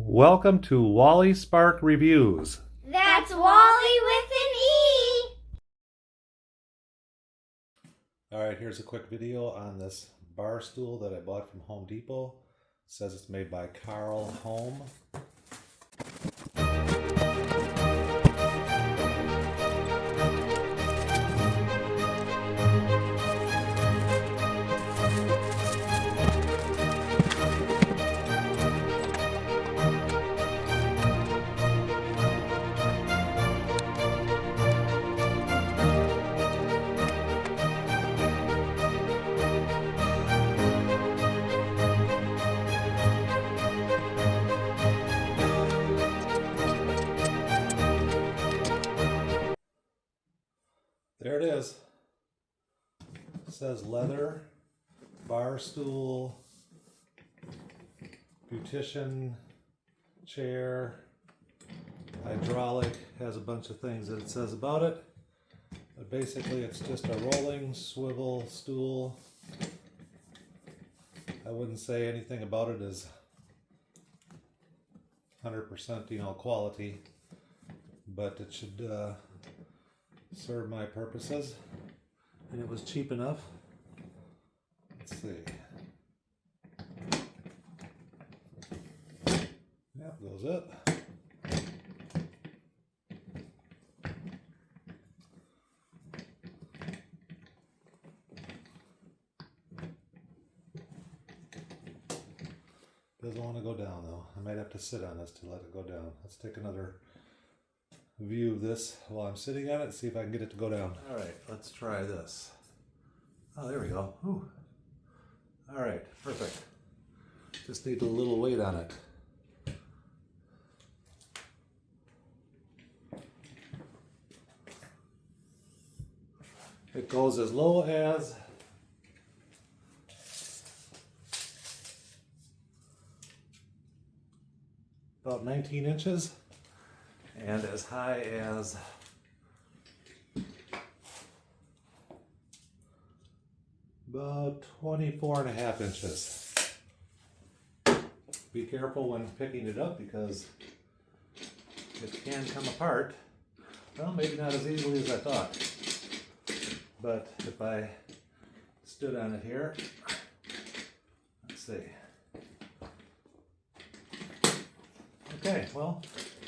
Welcome to Wally Spark Reviews. That's Wally with an E! Alright, here's a quick video on this bar stool that I bought from Home Depot. It says it's made by Karl Home. There it is. It says leather, bar stool, beautician chair, hydraulic, has a bunch of things that it says about it. But basically it's just a rolling swivel stool. I wouldn't say anything about it is 100% quality, but it should serve my purposes, and it was cheap enough. Let's see. Yep, goes up. Doesn't want to go down though. I might have to sit on this to let it go down. Let's take another view of this while I'm sitting on it and see if I can get it to go down. All right, let's try this. Oh, there we go. Ooh. All right, perfect. Just need a little weight on it. It goes as low as about 19 inches. And as high as about 24.5 inches. Be careful when picking it up because it can come apart. Well, maybe not as easily as I thought. But if I stood on it here, let's see. Okay, well,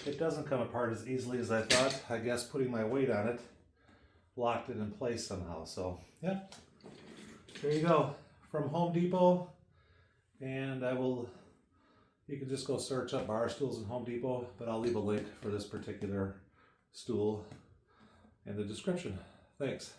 it doesn't come apart as easily as I thought. I guess putting my weight on it locked it in place somehow. So, yeah, there you go. From Home Depot. And you can just go search up bar stools in Home Depot, but I'll leave a link for this particular stool in the description. Thanks.